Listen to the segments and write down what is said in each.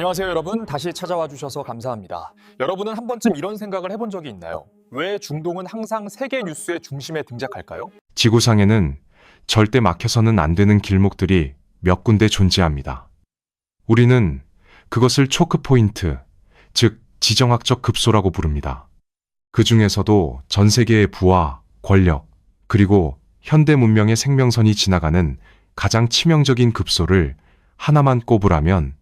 안녕하세요, 여러분. 다시 찾아와 주셔서 감사합니다. 여러분은 한 번쯤 이런 생각을 해본 적이 있나요? 왜 중동은 항상 세계 뉴스의 중심에 등장할까요? 지구상에는 절대 막혀서는 안 되는 길목들이 몇 군데 존재합니다. 우리는 그것을 초크 포인트, 즉 지정학적 급소라고 부릅니다. 그 중에서도 전 세계의 부와 권력, 그리고 현대 문명의 생명선이 지나가는 가장 치명적인 급소를 하나만 꼽으라면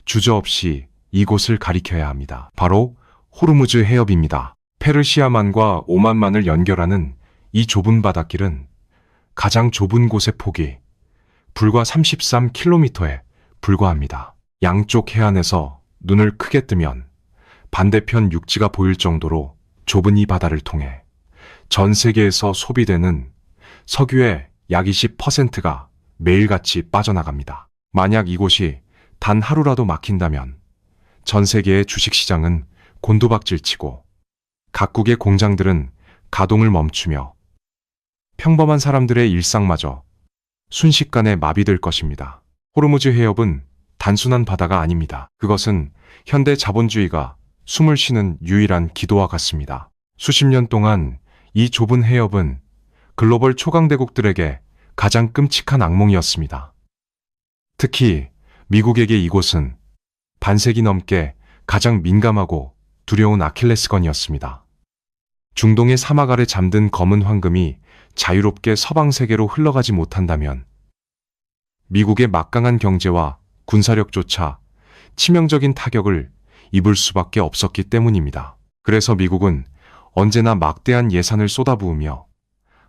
주저없이 이곳을 가리켜야 합니다. 바로 호르무즈 해협입니다. 페르시아만과 오만만을 연결하는 이 좁은 바닷길은 가장 좁은 곳의 폭이 불과 33km에 불과합니다. 양쪽 해안에서 눈을 크게 뜨면 반대편 육지가 보일 정도로 좁은 이 바다를 통해 전 세계에서 소비되는 석유의 약 20%가 매일같이 빠져나갑니다. 만약 이곳이 단 하루라도 막힌다면 전 세계의 주식시장은 곤두박질치고 각국의 공장들은 가동을 멈추며 평범한 사람들의 일상마저 순식간에 마비될 것입니다. 호르무즈 해협은 단순한 바다가 아닙니다. 그것은 현대 자본주의가 숨을 쉬는 유일한 기도와 같습니다. 수십 년 동안 이 좁은 해협은 글로벌 초강대국들에게 가장 끔찍한 악몽이었습니다. 특히 미국에게 이곳은 반세기 넘게 가장 민감하고 두려운 아킬레스건이었습니다. 중동의 사막 아래 잠든 검은 황금이 자유롭게 서방 세계로 흘러가지 못한다면 미국의 막강한 경제와 군사력조차 치명적인 타격을 입을 수밖에 없었기 때문입니다. 그래서 미국은 언제나 막대한 예산을 쏟아부으며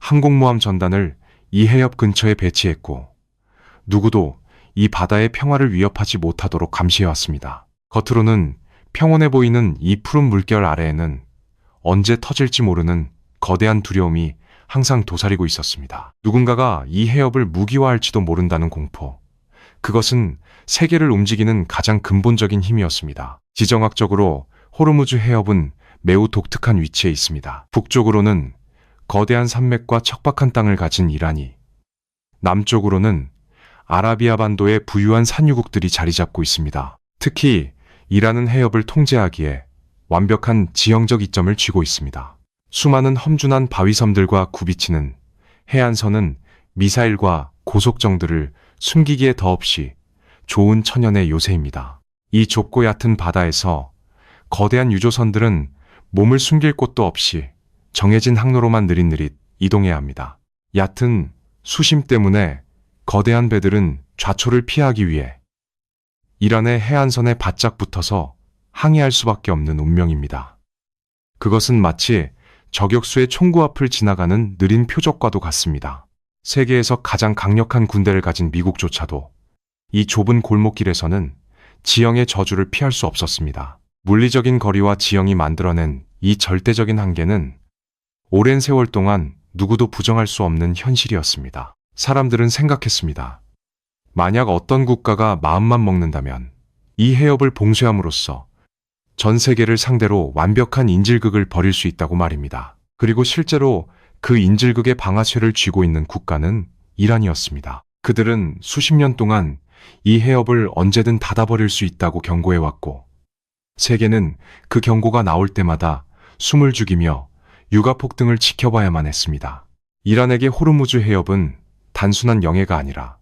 항공모함 전단을 이 해협 근처에 배치했고 누구도 이 바다의 평화를 위협하지 못하도록 감시해왔습니다. 겉으로는 평온해 보이는 이 푸른 물결 아래에는 언제 터질지 모르는 거대한 두려움이 항상 도사리고 있었습니다. 누군가가 이 해협을 무기화할지도 모른다는 공포. 그것은 세계를 움직이는 가장 근본적인 힘이었습니다. 지정학적으로 호르무즈 해협은 매우 독특한 위치에 있습니다. 북쪽으로는 거대한 산맥과 척박한 땅을 가진 이란이, 남쪽으로는 아라비아 반도의 부유한 산유국들이 자리 잡고 있습니다. 특히 이란은 해협을 통제하기에 완벽한 지형적 이점을 쥐고 있습니다. 수많은 험준한 바위섬들과 굽이치는 해안선은 미사일과 고속정들을 숨기기에 더없이 좋은 천연의 요새입니다. 이 좁고 얕은 바다에서 거대한 유조선들은 몸을 숨길 곳도 없이 정해진 항로로만 느릿느릿 이동해야 합니다. 얕은 수심 때문에 거대한 배들은 좌초를 피하기 위해 이란의 해안선에 바짝 붙어서 항해할 수밖에 없는 운명입니다. 그것은 마치 저격수의 총구 앞을 지나가는 느린 표적과도 같습니다. 세계에서 가장 강력한 군대를 가진 미국조차도 이 좁은 골목길에서는 지형의 저주를 피할 수 없었습니다. 물리적인 거리와 지형이 만들어낸 이 절대적인 한계는 오랜 세월 동안 누구도 부정할 수 없는 현실이었습니다. 사람들은 생각했습니다. 만약 어떤 국가가 마음만 먹는다면 이 해협을 봉쇄함으로써 전 세계를 상대로 완벽한 인질극을 벌일 수 있다고 말입니다. 그리고 실제로 그 인질극의 방아쇠를 쥐고 있는 국가는 이란이었습니다. 그들은 수십 년 동안 이 해협을 언제든 닫아버릴 수 있다고 경고해왔고 세계는 그 경고가 나올 때마다 숨을 죽이며 유가폭등을 지켜봐야만 했습니다. 이란에게 호르무즈 해협은 단순한 영해가 아니라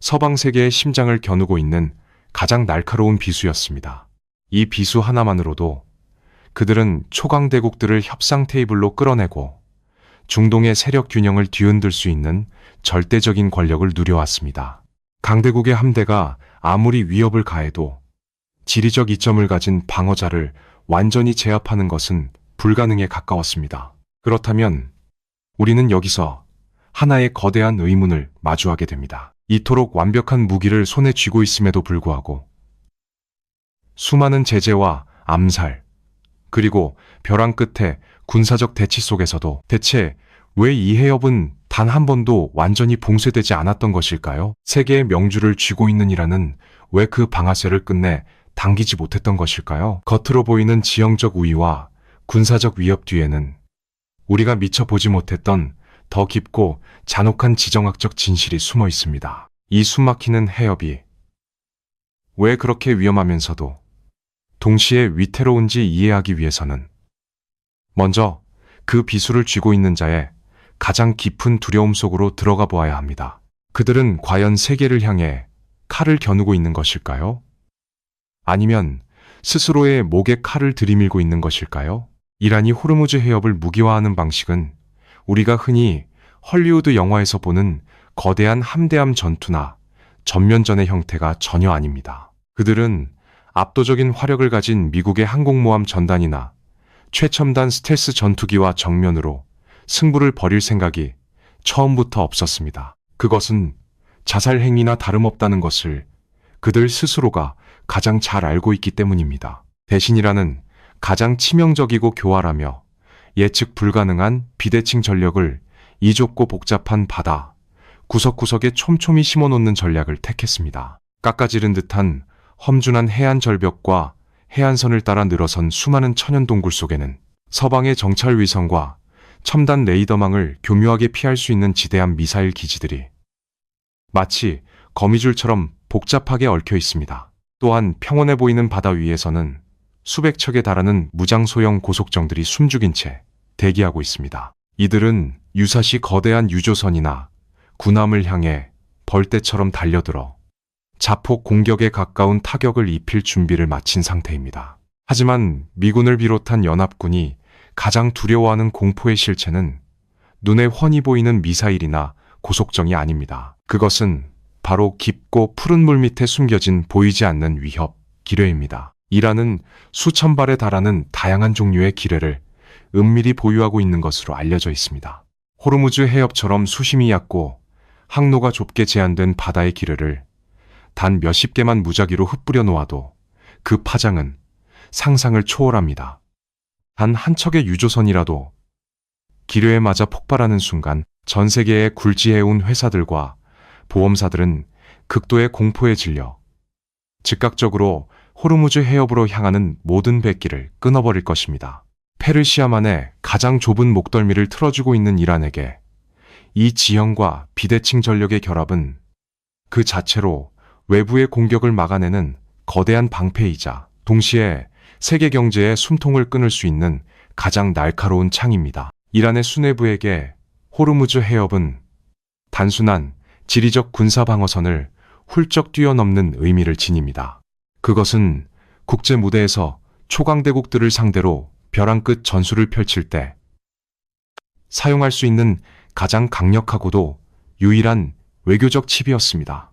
서방 세계의 심장을 겨누고 있는 가장 날카로운 비수였습니다. 이 비수 하나만으로도 그들은 초강대국들을 협상 테이블로 끌어내고 중동의 세력 균형을 뒤흔들 수 있는 절대적인 권력을 누려왔습니다. 강대국의 함대가 아무리 위협을 가해도 지리적 이점을 가진 방어자를 완전히 제압하는 것은 불가능에 가까웠습니다. 그렇다면 우리는 여기서 하나의 거대한 의문을 마주하게 됩니다. 이토록 완벽한 무기를 손에 쥐고 있음에도 불구하고 수많은 제재와 암살, 그리고 벼랑 끝에 군사적 대치 속에서도 대체 왜 이 해협은 단 한 번도 완전히 봉쇄되지 않았던 것일까요? 세계의 명주를 쥐고 있는 이란은 왜 그 방아쇠를 끝내 당기지 못했던 것일까요? 겉으로 보이는 지형적 우위와 군사적 위협 뒤에는 우리가 미처 보지 못했던 더 깊고 잔혹한 지정학적 진실이 숨어 있습니다. 이 숨막히는 해협이 왜 그렇게 위험하면서도 동시에 위태로운지 이해하기 위해서는 먼저 그 비수를 쥐고 있는 자의 가장 깊은 두려움 속으로 들어가 보아야 합니다. 그들은 과연 세계를 향해 칼을 겨누고 있는 것일까요? 아니면 스스로의 목에 칼을 들이밀고 있는 것일까요? 이란이 호르무즈 해협을 무기화하는 방식은 우리가 흔히 헐리우드 영화에서 보는 거대한 함대함 전투나 전면전의 형태가 전혀 아닙니다. 그들은 압도적인 화력을 가진 미국의 항공모함 전단이나 최첨단 스텔스 전투기와 정면으로 승부를 벌일 생각이 처음부터 없었습니다. 그것은 자살 행위나 다름없다는 것을 그들 스스로가 가장 잘 알고 있기 때문입니다. 대신 이란은 가장 치명적이고 교활하며 예측 불가능한 비대칭 전력을 이 좁고 복잡한 바다 구석구석에 촘촘히 심어놓는 전략을 택했습니다. 깎아지른 듯한 험준한 해안 절벽과 해안선을 따라 늘어선 수많은 천연 동굴 속에는 서방의 정찰 위성과 첨단 레이더망을 교묘하게 피할 수 있는 지대한 미사일 기지들이 마치 거미줄처럼 복잡하게 얽혀 있습니다. 또한 평온해 보이는 바다 위에서는 수백 척에 달하는 무장소형 고속정들이 숨죽인 채 대기하고 있습니다. 이들은 유사시 거대한 유조선이나 군함을 향해 벌떼처럼 달려들어 자폭 공격에 가까운 타격을 입힐 준비를 마친 상태입니다. 하지만 미군을 비롯한 연합군이 가장 두려워하는 공포의 실체는 눈에 훤히 보이는 미사일이나 고속정이 아닙니다. 그것은 바로 깊고 푸른 물 밑에 숨겨진 보이지 않는 위협, 기뢰입니다. 이란은 수천 발에 달하는 다양한 종류의 기뢰를 은밀히 보유하고 있는 것으로 알려져 있습니다. 호르무즈 해협처럼 수심이 얕고 항로가 좁게 제한된 바다의 기뢰를 단 몇십 개만 무작위로 흩뿌려 놓아도 그 파장은 상상을 초월합니다. 단 한 척의 유조선이라도 기뢰에 맞아 폭발하는 순간 전 세계에 굴지해온 회사들과 보험사들은 극도의 공포에 질려 즉각적으로 호르무즈 해협으로 향하는 모든 배길을 끊어버릴 것입니다. 페르시아만의 가장 좁은 목덜미를 틀어주고 있는 이란에게 이 지형과 비대칭 전력의 결합은 그 자체로 외부의 공격을 막아내는 거대한 방패이자 동시에 세계 경제의 숨통을 끊을 수 있는 가장 날카로운 창입니다. 이란의 수뇌부에게 호르무즈 해협은 단순한 지리적 군사 방어선을 훌쩍 뛰어넘는 의미를 지닙니다. 그것은 국제 무대에서 초강대국들을 상대로 벼랑 끝 전술을 펼칠 때 사용할 수 있는 가장 강력하고도 유일한 외교적 칩이었습니다.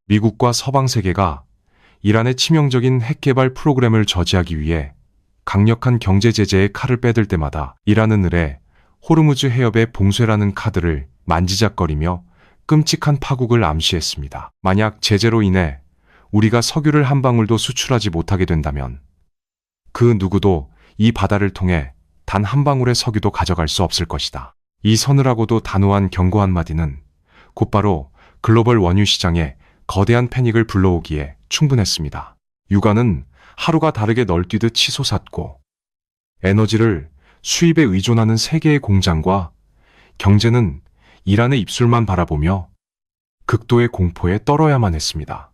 미국과 서방 세계가 이란의 치명적인 핵 개발 프로그램을 저지하기 위해 강력한 경제 제재의 칼을 빼들 때마다 이란은 을에 호르무즈 해협의 봉쇄라는 카드를 만지작거리며 끔찍한 파국을 암시했습니다. 만약 제재로 인해 우리가 석유를 한 방울도 수출하지 못하게 된다면 그 누구도 이 바다를 통해 단 한 방울의 석유도 가져갈 수 없을 것이다. 이 서늘하고도 단호한 경고 한마디는 곧바로 글로벌 원유 시장에 거대한 패닉을 불러오기에 충분했습니다. 유가는 하루가 다르게 널뛰듯 치솟았고 에너지를 수입에 의존하는 세계의 공장과 경제는 이란의 입술만 바라보며 극도의 공포에 떨어야만 했습니다.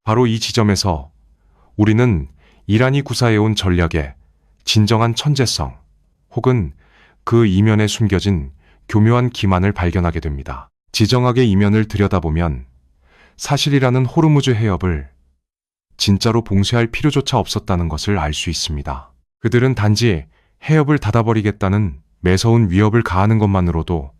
바로 이 지점에서 우리는 이란이 구사해온 전략의 진정한 천재성 혹은 그 이면에 숨겨진 교묘한 기만을 발견하게 됩니다. 지정학의 이면을 들여다보면 사실이라는 호르무즈 해협을 진짜로 봉쇄할 필요조차 없었다는 것을 알 수 있습니다. 그들은 단지 해협을 닫아버리겠다는 매서운 위협을 가하는 것만으로도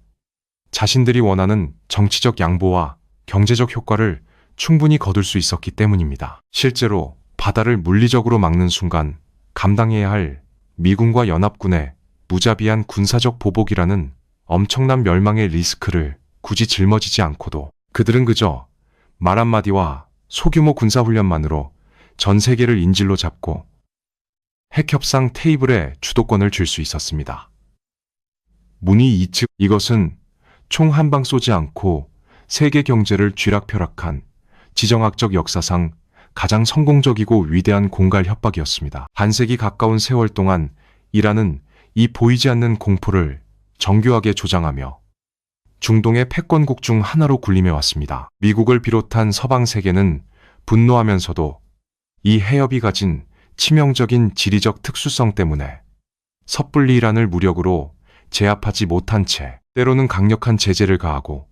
자신들이 원하는 정치적 양보와 경제적 효과를 충분히 거둘 수 있었기 때문입니다. 실제로 바다를 물리적으로 막는 순간 감당해야 할 미군과 연합군의 무자비한 군사적 보복이라는 엄청난 멸망의 리스크를 굳이 짊어지지 않고도 그들은 그저 말 한마디와 소규모 군사훈련만으로 전 세계를 인질로 잡고 핵협상 테이블에 주도권을 쥘 수 있었습니다. 문이 이측 이것은 총 한 방 쏘지 않고 세계 경제를 쥐락펴락한 지정학적 역사상 가장 성공적이고 위대한 공갈 협박이었습니다. 반세기 가까운 세월 동안 이란은 이 보이지 않는 공포를 정교하게 조장하며 중동의 패권국 중 하나로 군림해왔습니다. 미국을 비롯한 서방 세계는 분노하면서도 이 해협이 가진 치명적인 지리적 특수성 때문에 섣불리 이란을 무력으로 제압하지 못한 채 때로는 강력한 제재를 가하고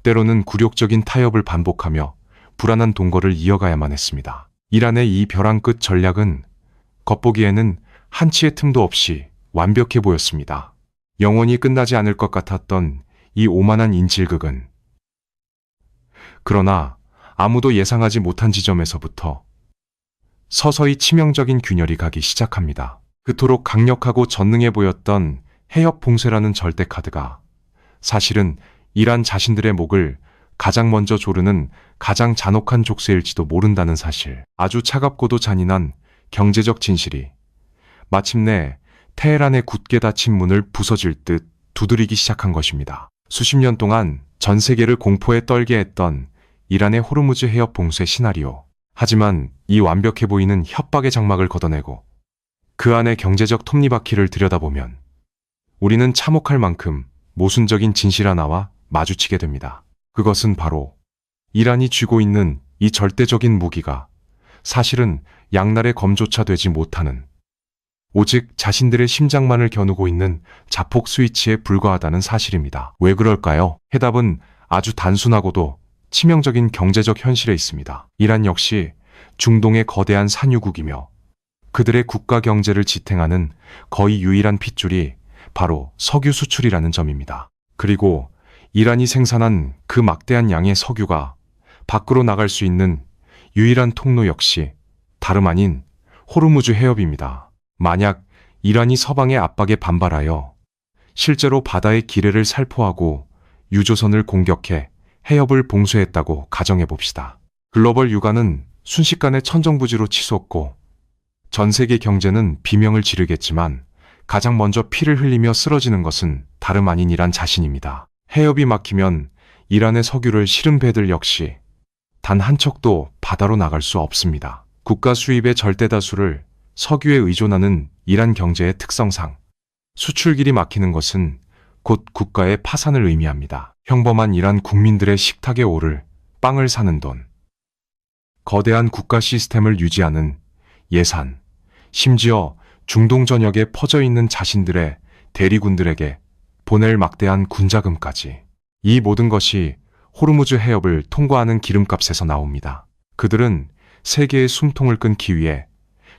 때로는 굴욕적인 타협을 반복하며 불안한 동거를 이어가야만 했습니다. 이란의 이 벼랑 끝 전략은 겉보기에는 한치의 틈도 없이 완벽해 보였습니다. 영원히 끝나지 않을 것 같았던 이 오만한 인질극은 그러나 아무도 예상하지 못한 지점에서부터 서서히 치명적인 균열이 가기 시작합니다. 그토록 강력하고 전능해 보였던 해협 봉쇄라는 절대 카드가 사실은 이란 자신들의 목을 가장 먼저 조르는 가장 잔혹한 족쇄일지도 모른다는 사실. 아주 차갑고도 잔인한 경제적 진실이 마침내 테헤란의 굳게 닫힌 문을 부서질 듯 두드리기 시작한 것입니다. 수십 년 동안 전 세계를 공포에 떨게 했던 이란의 호르무즈 해협 봉쇄 시나리오. 하지만 이 완벽해 보이는 협박의 장막을 걷어내고 그 안의 경제적 톱니바퀴를 들여다보면 우리는 참혹할 만큼 모순적인 진실 하나와 마주치게 됩니다. 그것은 바로 이란이 쥐고 있는 이 절대적인 무기가 사실은 양날의 검조차 되지 못하는 오직 자신들의 심장만을 겨누고 있는 자폭 스위치에 불과하다는 사실입니다. 왜 그럴까요? 해답은 아주 단순하고도 치명적인 경제적 현실에 있습니다. 이란 역시 중동의 거대한 산유국이며 그들의 국가 경제를 지탱하는 거의 유일한 핏줄이 바로 석유 수출이라는 점입니다. 그리고 이란이 생산한 그 막대한 양의 석유가 밖으로 나갈 수 있는 유일한 통로 역시 다름 아닌 호르무즈 해협입니다. 만약 이란이 서방의 압박에 반발하여 실제로 바다의 기뢰를 살포하고 유조선을 공격해 해협을 봉쇄했다고 가정해 봅시다. 글로벌 유가는 순식간에 천정부지로 치솟고 전 세계 경제는 비명을 지르겠지만 가장 먼저 피를 흘리며 쓰러지는 것은 다름 아닌 이란 자신입니다. 해협이 막히면 이란의 석유를 실은 배들 역시 단 한 척도 바다로 나갈 수 없습니다. 국가 수입의 절대 다수를 석유에 의존하는 이란 경제의 특성상 수출길이 막히는 것은 곧 국가의 파산을 의미합니다. 평범한 이란 국민들의 식탁에 오를 빵을 사는 돈, 거대한 국가 시스템을 유지하는 예산, 심지어 중동 전역에 퍼져 있는 자신들의 대리군들에게 보낼 막대한 군자금까지. 이 모든 것이 호르무즈 해협을 통과하는 기름값에서 나옵니다. 그들은 세계의 숨통을 끊기 위해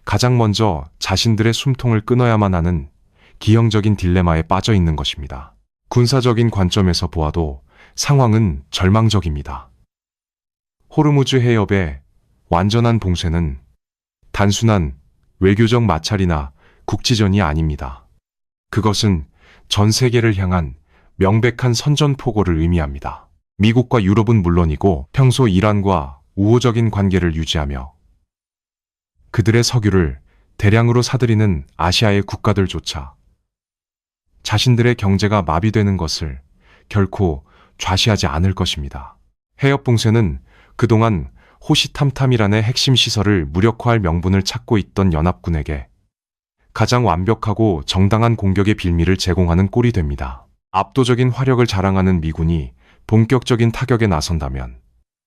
가장 먼저 자신들의 숨통을 끊어야만 하는 기형적인 딜레마에 빠져 있는 것입니다. 군사적인 관점에서 보아도 상황은 절망적입니다. 호르무즈 해협의 완전한 봉쇄는 단순한 외교적 마찰이나 국지전이 아닙니다. 그것은 전 세계를 향한 명백한 선전포고를 의미합니다. 미국과 유럽은 물론이고 평소 이란과 우호적인 관계를 유지하며 그들의 석유를 대량으로 사들이는 아시아의 국가들조차 자신들의 경제가 마비되는 것을 결코 좌시하지 않을 것입니다. 해협 봉쇄는 그동안 호시탐탐이란의 핵심 시설을 무력화할 명분을 찾고 있던 연합군에게 가장 완벽하고 정당한 공격의 빌미를 제공하는 꼴이 됩니다. 압도적인 화력을 자랑하는 미군이 본격적인 타격에 나선다면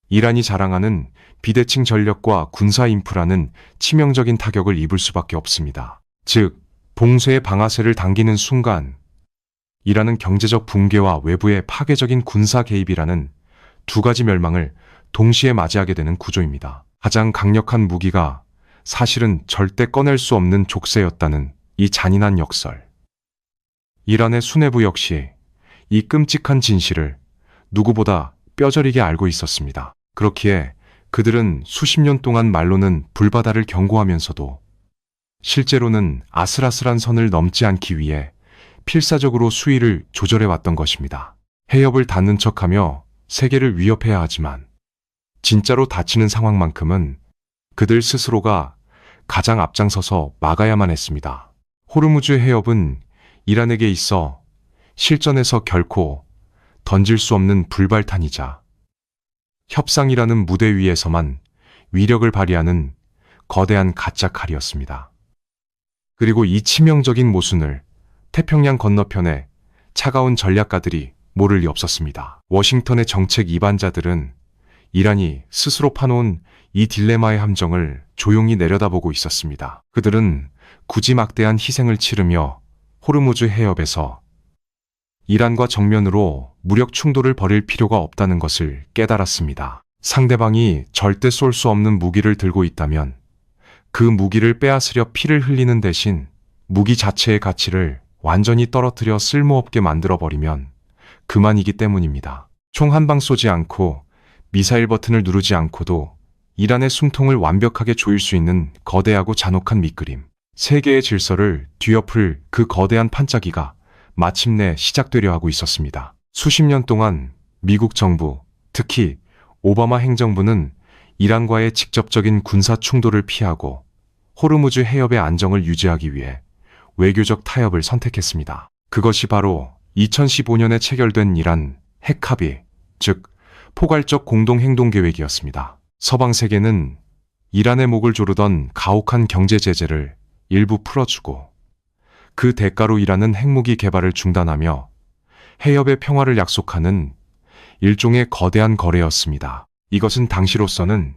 이란이 자랑하는 비대칭 전력과 군사 인프라는 치명적인 타격을 입을 수밖에 없습니다. 즉, 봉쇄의 방아쇠를 당기는 순간 이란은 경제적 붕괴와 외부의 파괴적인 군사 개입이라는 두 가지 멸망을 동시에 맞이하게 되는 구조입니다. 가장 강력한 무기가 사실은 절대 꺼낼 수 없는 족쇄였다는 이 잔인한 역설. 이란의 수뇌부 역시 이 끔찍한 진실을 누구보다 뼈저리게 알고 있었습니다. 그렇기에 그들은 수십 년 동안 말로는 불바다를 경고하면서도 실제로는 아슬아슬한 선을 넘지 않기 위해 필사적으로 수위를 조절해왔던 것입니다. 해협을 닫는 척하며 세계를 위협해야 하지만 진짜로 다치는 상황만큼은 그들 스스로가 가장 앞장서서 막아야만 했습니다. 호르무즈 해협은 이란에게 있어 실전에서 결코 던질 수 없는 불발탄이자 협상이라는 무대 위에서만 위력을 발휘하는 거대한 가짜 칼이었습니다. 그리고 이 치명적인 모순을 태평양 건너편의 차가운 전략가들이 모를 리 없었습니다. 워싱턴의 정책 이반자들은 이란이 스스로 파놓은 이 딜레마의 함정을 조용히 내려다보고 있었습니다. 그들은 굳이 막대한 희생을 치르며 호르무즈 해협에서 이란과 정면으로 무력 충돌을 벌일 필요가 없다는 것을 깨달았습니다. 상대방이 절대 쏠 수 없는 무기를 들고 있다면 그 무기를 빼앗으려 피를 흘리는 대신 무기 자체의 가치를 완전히 떨어뜨려 쓸모없게 만들어버리면 그만이기 때문입니다. 총 한 방 쏘지 않고 미사일 버튼을 누르지 않고도 이란의 숨통을 완벽하게 조일 수 있는 거대하고 잔혹한 밑그림. 세계의 질서를 뒤엎을 그 거대한 판짜기가 마침내 시작되려 하고 있었습니다. 수십 년 동안 미국 정부, 특히 오바마 행정부는 이란과의 직접적인 군사 충돌을 피하고 호르무즈 해협의 안정을 유지하기 위해 외교적 타협을 선택했습니다. 그것이 바로 2015년에 체결된 이란 핵합의, 즉 포괄적 공동행동계획이었습니다. 서방 세계는 이란의 목을 조르던 가혹한 경제 제재를 일부 풀어주고 그 대가로 이란은 핵무기 개발을 중단하며 해협의 평화를 약속하는 일종의 거대한 거래였습니다. 이것은 당시로서는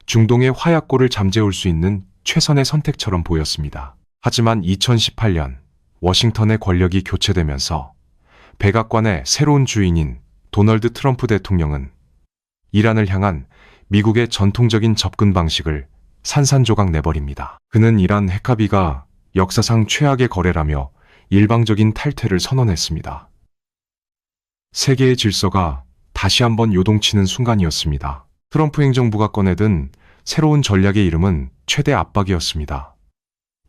중동의 화약고를 잠재울 수 있는 최선의 선택처럼 보였습니다. 하지만 2018년 워싱턴의 권력이 교체되면서 백악관의 새로운 주인인 도널드 트럼프 대통령은 이란을 향한 미국의 전통적인 접근 방식을 산산조각 내버립니다. 그는 이란 핵합의가 역사상 최악의 거래라며 일방적인 탈퇴를 선언했습니다. 세계의 질서가 다시 한번 요동치는 순간이었습니다. 트럼프 행정부가 꺼내든 새로운 전략의 이름은 최대 압박이었습니다.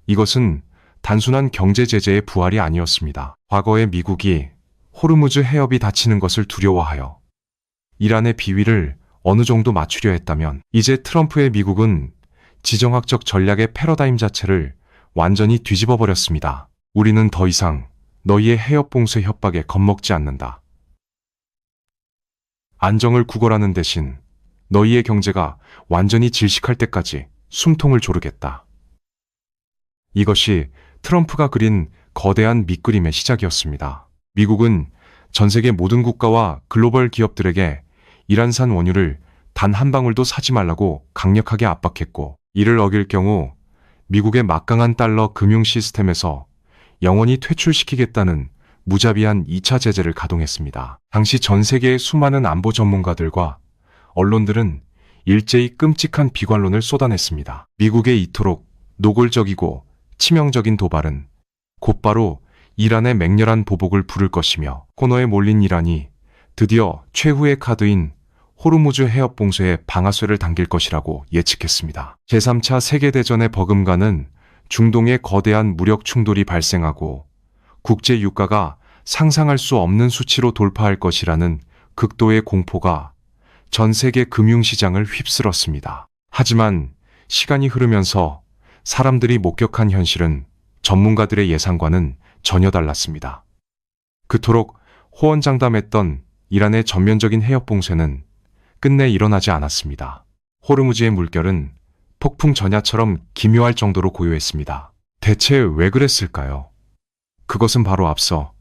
이것은 단순한 경제 제재의 부활이 아니었습니다. 과거의 미국이 호르무즈 해협이 닫히는 것을 두려워하여 이란의 비위를 어느 정도 맞추려 했다면 이제 트럼프의 미국은 지정학적 전략의 패러다임 자체를 완전히 뒤집어 버렸습니다. 우리는 더 이상 너희의 해협 봉쇄 협박에 겁먹지 않는다. 안정을 구걸하는 대신 너희의 경제가 완전히 질식할 때까지 숨통을 조르겠다. 이것이 트럼프가 그린 거대한 밑그림의 시작이었습니다. 미국은 전 세계 모든 국가와 글로벌 기업들에게 이란산 원유를 단 한 방울도 사지 말라고 강력하게 압박했고, 이를 어길 경우 미국의 막강한 달러 금융 시스템에서 영원히 퇴출시키겠다는 무자비한 2차 제재를 가동했습니다. 당시 전 세계의 수많은 안보 전문가들과 언론들은 일제히 끔찍한 비관론을 쏟아냈습니다. 미국의 이토록 노골적이고 치명적인 도발은 곧바로 이란의 맹렬한 보복을 부를 것이며 코너에 몰린 이란이 드디어 최후의 카드인 호르무즈 해협 봉쇄에 방아쇠를 당길 것이라고 예측했습니다. 제3차 세계대전의 버금가는 중동의 거대한 무력 충돌이 발생하고 국제 유가가 상상할 수 없는 수치로 돌파할 것이라는 극도의 공포가 전 세계 금융시장을 휩쓸었습니다. 하지만 시간이 흐르면서 사람들이 목격한 현실은 전문가들의 예상과는 전혀 달랐습니다. 그토록 호언장담했던 이란의 전면적인 해협 봉쇄는 끝내 일어나지 않았습니다. 호르무즈의 물결은 폭풍 전야처럼 기묘할 정도로 고요했습니다. 대체 왜 그랬을까요? 그것은 바로 앞서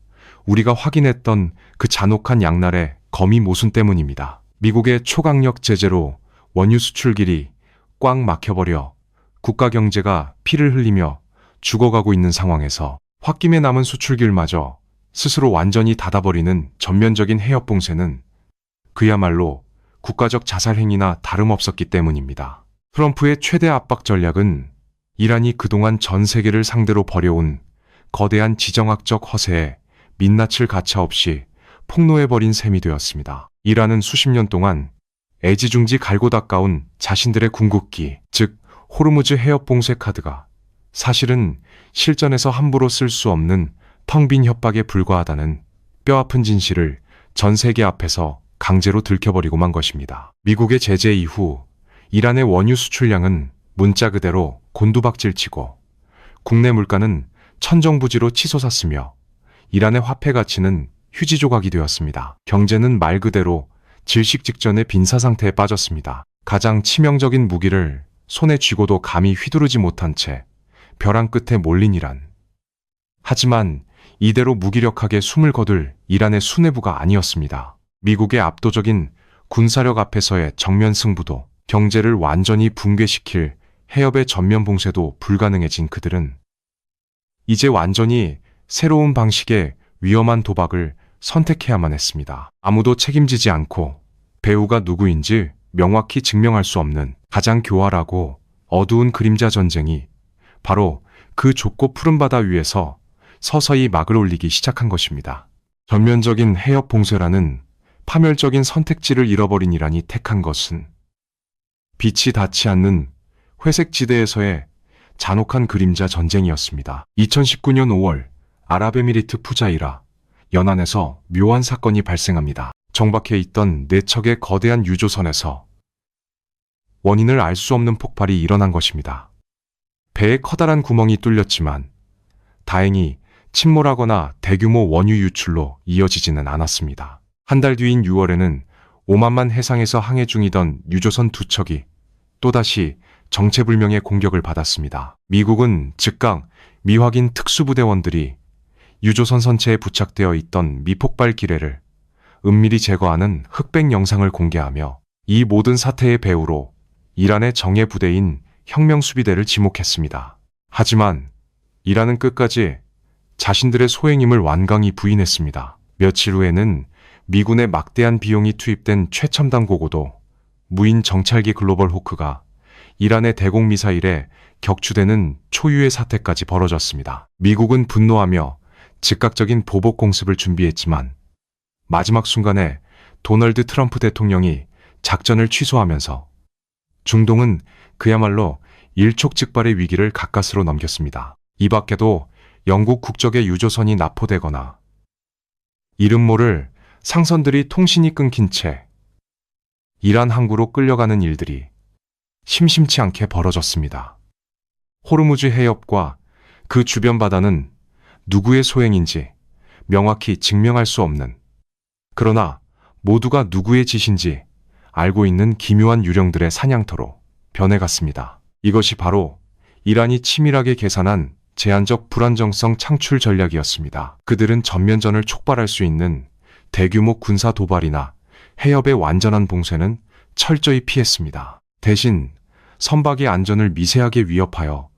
우리가 확인했던 그 잔혹한 양날의 거미 모순 때문입니다. 미국의 초강력 제재로 원유 수출길이 꽉 막혀버려 국가 경제가 피를 흘리며 죽어가고 있는 상황에서 홧김에 남은 수출길마저 스스로 완전히 닫아버리는 전면적인 해협 봉쇄는 그야말로 국가적 자살 행위나 다름없었기 때문입니다. 트럼프의 최대 압박 전략은 이란이 그동안 전 세계를 상대로 벌여온 거대한 지정학적 허세에 민낯을 가차없이 폭로해버린 셈이 되었습니다. 이란은 수십 년 동안 애지중지 갈고 닦아온 자신들의 궁극기, 즉 호르무즈 해협 봉쇄 카드가 사실은 실전에서 함부로 쓸 수 없는 텅 빈 협박에 불과하다는 뼈아픈 진실을 전 세계 앞에서 강제로 들켜버리고 만 것입니다. 미국의 제재 이후 이란의 원유 수출량은 문자 그대로 곤두박질치고 국내 물가는 천정부지로 치솟았으며 이란의 화폐 가치는 휴지 조각이 되었습니다. 경제는 말 그대로 질식 직전의 빈사 상태에 빠졌습니다. 가장 치명적인 무기를 손에 쥐고도 감히 휘두르지 못한 채 벼랑 끝에 몰린 이란. 하지만 이대로 무기력하게 숨을 거둘 이란의 수뇌부가 아니었습니다. 미국의 압도적인 군사력 앞에서의 정면 승부도, 경제를 완전히 붕괴시킬 해협의 전면 봉쇄도 불가능해진 그들은 이제 완전히 새로운 방식의 위험한 도박을 선택해야만 했습니다. 아무도 책임지지 않고 배우가 누구인지 명확히 증명할 수 없는 가장 교활하고 어두운 그림자 전쟁이 바로 그 좁고 푸른 바다 위에서 서서히 막을 올리기 시작한 것입니다. 전면적인 해협 봉쇄라는 파멸적인 선택지를 잃어버린 이란이 택한 것은 빛이 닿지 않는 회색 지대에서의 잔혹한 그림자 전쟁이었습니다. 2019년 5월 아랍에미리트 푸자이라 연안에서 묘한 사건이 발생합니다. 정박해 있던 4척의 거대한 유조선에서 원인을 알 수 없는 폭발이 일어난 것입니다. 배에 커다란 구멍이 뚫렸지만 다행히 침몰하거나 대규모 원유 유출로 이어지지는 않았습니다. 한 달 뒤인 6월에는 오만만 해상에서 항해 중이던 유조선 2척이 또다시 정체불명의 공격을 받았습니다. 미국은 즉각 미확인 특수부대원들이 유조선 선체에 부착되어 있던 미폭발 기뢰를 은밀히 제거하는 흑백 영상을 공개하며 이 모든 사태의 배후로 이란의 정예 부대인 혁명수비대를 지목했습니다. 하지만 이란은 끝까지 자신들의 소행임을 완강히 부인했습니다. 며칠 후에는 미군의 막대한 비용이 투입된 최첨단 고고도 무인 정찰기 글로벌 호크가 이란의 대공 미사일에 격추되는 초유의 사태까지 벌어졌습니다. 미국은 분노하며 즉각적인 보복 공습을 준비했지만 마지막 순간에 도널드 트럼프 대통령이 작전을 취소하면서 중동은 그야말로 일촉즉발의 위기를 가까스로 넘겼습니다. 이 밖에도 영국 국적의 유조선이 납포되거나 이름 모를 상선들이 통신이 끊긴 채 이란 항구로 끌려가는 일들이 심심치 않게 벌어졌습니다. 호르무즈 해협과 그 주변 바다는 누구의 소행인지 명확히 증명할 수 없는, 그러나 모두가 누구의 짓인지 알고 있는 기묘한 유령들의 사냥터로 변해갔습니다. 이것이 바로 이란이 치밀하게 계산한 제한적 불안정성 창출 전략이었습니다. 그들은 전면전을 촉발할 수 있는 대규모 군사 도발이나 해협의 완전한 봉쇄는 철저히 피했습니다. 대신 선박의 안전을 미세하게 위협하여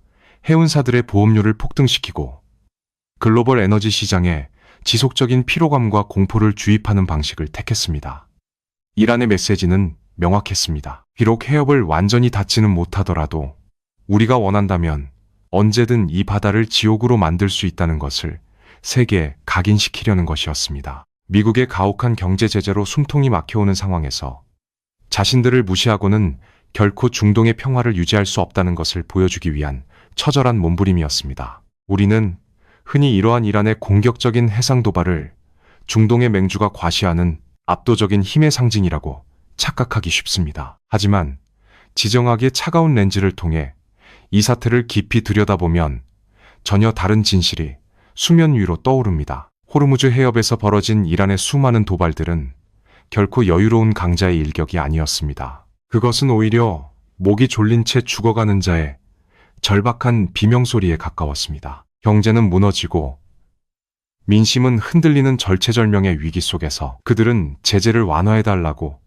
해운사들의 보험료를 폭등시키고 글로벌 에너지 시장에 지속적인 피로감과 공포를 주입하는 방식을 택했습니다. 이란의 메시지는 명확했습니다. 비록 해협을 완전히 닫지는 못하더라도 우리가 원한다면 언제든 이 바다를 지옥으로 만들 수 있다는 것을 세계에 각인시키려는 것이었습니다. 미국의 가혹한 경제 제재로 숨통이 막혀오는 상황에서 자신들을 무시하고는 결코 중동의 평화를 유지할 수 없다는 것을 보여주기 위한 처절한 몸부림이었습니다. 우리는 흔히 이러한 이란의 공격적인 해상 도발을 중동의 맹주가 과시하는 압도적인 힘의 상징이라고 착각하기 쉽습니다. 하지만 지정하게 차가운 렌즈를 통해 이 사태를 깊이 들여다보면 전혀 다른 진실이 수면 위로 떠오릅니다. 호르무즈 해협에서 벌어진 이란의 수많은 도발들은 결코 여유로운 강자의 일격이 아니었습니다. 그것은 오히려 목이 졸린 채 죽어가는 자의 절박한 비명소리에 가까웠습니다. 경제는 무너지고 민심은 흔들리는 절체절명의 위기 속에서 그들은 제재를 완화해달라고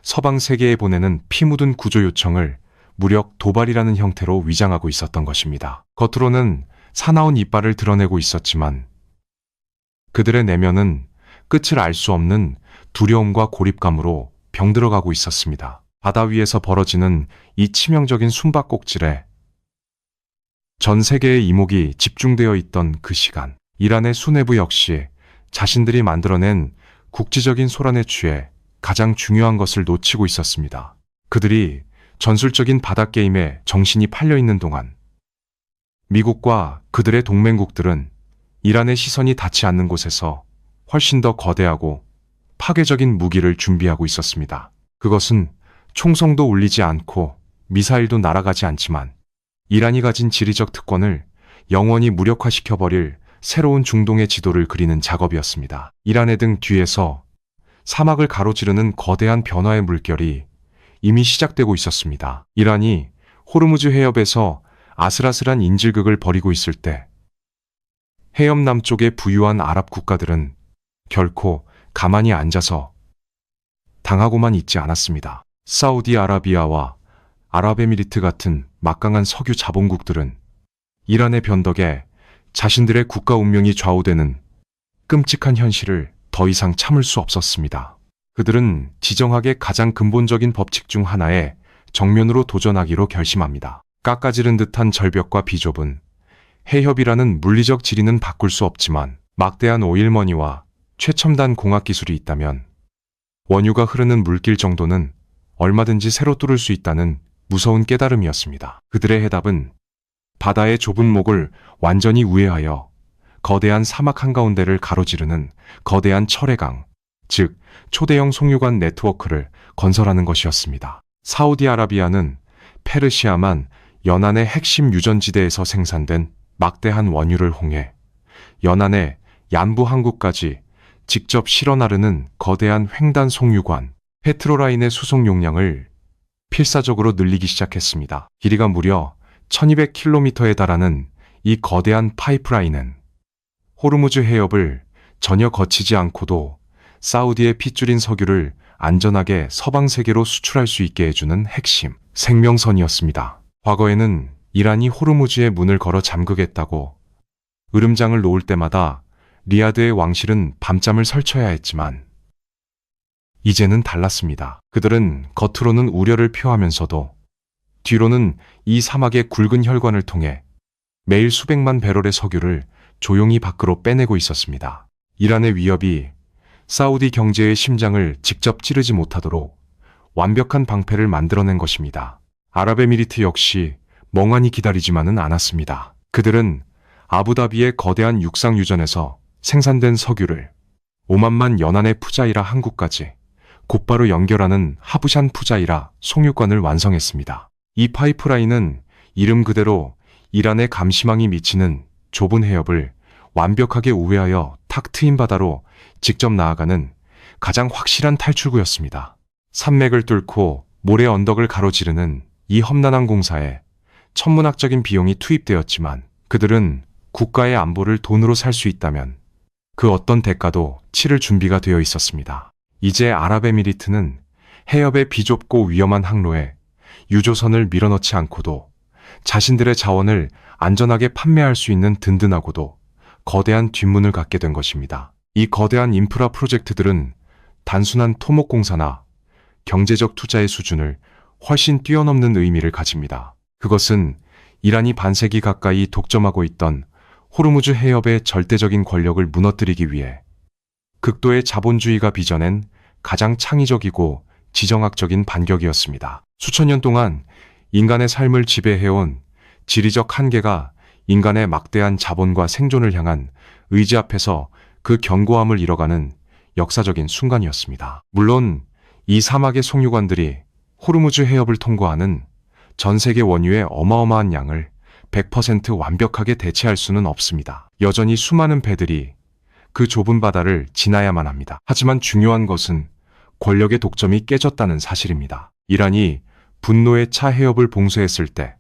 서방 세계에 보내는 피 묻은 구조 요청을 무력 도발이라는 형태로 위장하고 있었던 것입니다. 겉으로는 사나운 이빨을 드러내고 있었지만 그들의 내면은 끝을 알 수 없는 두려움과 고립감으로 병들어가고 있었습니다. 바다 위에서 벌어지는 이 치명적인 숨바꼭질에 전 세계의 이목이 집중되어 있던 그 시간, 이란의 수뇌부 역시 자신들이 만들어낸 국지적인 소란에 취해 가장 중요한 것을 놓치고 있었습니다. 그들이 전술적인 바다게임에 정신이 팔려있는 동안 미국과 그들의 동맹국들은 이란의 시선이 닿지 않는 곳에서 훨씬 더 거대하고 파괴적인 무기를 준비하고 있었습니다. 그것은 총성도 울리지 않고 미사일도 날아가지 않지만 이란이 가진 지리적 특권을 영원히 무력화시켜버릴 새로운 중동의 지도를 그리는 작업이었습니다. 이란의 등 뒤에서 사막을 가로지르는 거대한 변화의 물결이 이미 시작되고 있었습니다. 이란이 호르무즈 해협에서 아슬아슬한 인질극을 벌이고 있을 때 해협 남쪽의 부유한 아랍 국가들은 결코 가만히 앉아서 당하고만 있지 않았습니다. 사우디아라비아와 아랍에미리트 같은 막강한 석유 자본국들은 이란의 변덕에 자신들의 국가 운명이 좌우되는 끔찍한 현실을 더 이상 참을 수 없었습니다. 그들은 지정학의 가장 근본적인 법칙 중 하나에 정면으로 도전하기로 결심합니다. 깎아지른 듯한 절벽과 비좁은 해협이라는 물리적 지리는 바꿀 수 없지만 막대한 오일머니와 최첨단 공학 기술이 있다면 원유가 흐르는 물길 정도는 얼마든지 새로 뚫을 수 있다는 무서운 깨달음이었습니다. 그들의 해답은 바다의 좁은 목을 완전히 우회하여 거대한 사막 한가운데를 가로지르는 거대한 철해강, 즉 초대형 송유관 네트워크를 건설하는 것이었습니다. 사우디아라비아는 페르시아만 연안의 핵심 유전지대에서 생산된 막대한 원유를 홍해 연안의 얀부 항구까지 직접 실어 나르는 거대한 횡단 송유관, 페트로라인의 수송 용량을 필사적으로 늘리기 시작했습니다. 길이가 무려 1200km에 달하는 이 거대한 파이프라인은 호르무즈 해협을 전혀 거치지 않고도 사우디의 핏줄인 석유를 안전하게 서방 세계로 수출할 수 있게 해주는 핵심 생명선이었습니다. 과거에는 이란이 호르무즈의 문을 걸어 잠그겠다고 으름장을 놓을 때마다 리야드의 왕실은 밤잠을 설쳐야 했지만 이제는 달랐습니다. 그들은 겉으로는 우려를 표하면서도 뒤로는 이 사막의 굵은 혈관을 통해 매일 수백만 배럴의 석유를 조용히 밖으로 빼내고 있었습니다. 이란의 위협이 사우디 경제의 심장을 직접 찌르지 못하도록 완벽한 방패를 만들어낸 것입니다. 아랍에미리트 역시 멍하니 기다리지만은 않았습니다. 그들은 아부다비의 거대한 육상 유전에서 생산된 석유를 오만만 연안의 푸자이라 항구까지 곧바로 연결하는 하부샨 푸자이라 송유관을 완성했습니다. 이 파이프라인은 이름 그대로 이란의 감시망이 미치는 좁은 해협을 완벽하게 우회하여 탁 트인 바다로 직접 나아가는 가장 확실한 탈출구였습니다. 산맥을 뚫고 모래 언덕을 가로지르는 이 험난한 공사에 천문학적인 비용이 투입되었지만 그들은 국가의 안보를 돈으로 살 수 있다면 그 어떤 대가도 치를 준비가 되어 있었습니다. 이제 아랍에미리트는 해협의 비좁고 위험한 항로에 유조선을 밀어넣지 않고도 자신들의 자원을 안전하게 판매할 수 있는 든든하고도 거대한 뒷문을 갖게 된 것입니다. 이 거대한 인프라 프로젝트들은 단순한 토목공사나 경제적 투자의 수준을 훨씬 뛰어넘는 의미를 가집니다. 그것은 이란이 반세기 가까이 독점하고 있던 호르무즈 해협의 절대적인 권력을 무너뜨리기 위해 극도의 자본주의가 빚어낸 가장 창의적이고 지정학적인 반격이었습니다. 수천 년 동안 인간의 삶을 지배해온 지리적 한계가 인간의 막대한 자본과 생존을 향한 의지 앞에서 그 견고함을 잃어가는 역사적인 순간이었습니다. 물론 이 사막의 송유관들이 호르무즈 해협을 통과하는 전 세계 원유의 어마어마한 양을 100% 완벽하게 대체할 수는 없습니다. 여전히 수많은 배들이 그 좁은 바다를 지나야만 합니다. 하지만 중요한 것은 권력의 독점이 깨졌다는 사실입니다. 이란이 분노의 차 해협을 봉쇄했을 때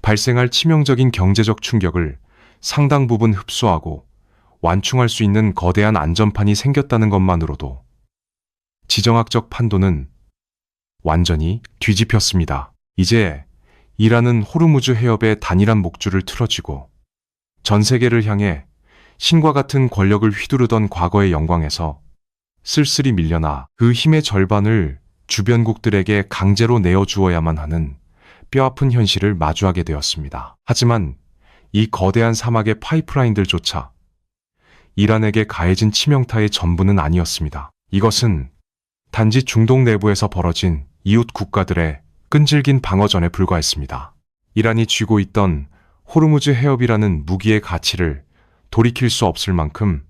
발생할 치명적인 경제적 충격을 상당 부분 흡수하고 완충할 수 있는 거대한 안전판이 생겼다는 것만으로도 지정학적 판도는 완전히 뒤집혔습니다. 이제 이란은 호르무즈 해협의 단일한 목줄을 틀어쥐고 전 세계를 향해 신과 같은 권력을 휘두르던 과거의 영광에서 쓸쓸히 밀려나 그 힘의 절반을 주변국들에게 강제로 내어주어야만 하는 뼈아픈 현실을 마주하게 되었습니다. 하지만 이 거대한 사막의 파이프라인들조차 이란에게 가해진 치명타의 전부는 아니었습니다. 이것은 단지 중동 내부에서 벌어진 이웃 국가들의 끈질긴 방어전에 불과했습니다. 이란이 쥐고 있던 호르무즈 해협이라는 무기의 가치를 돌이킬 수 없을 만큼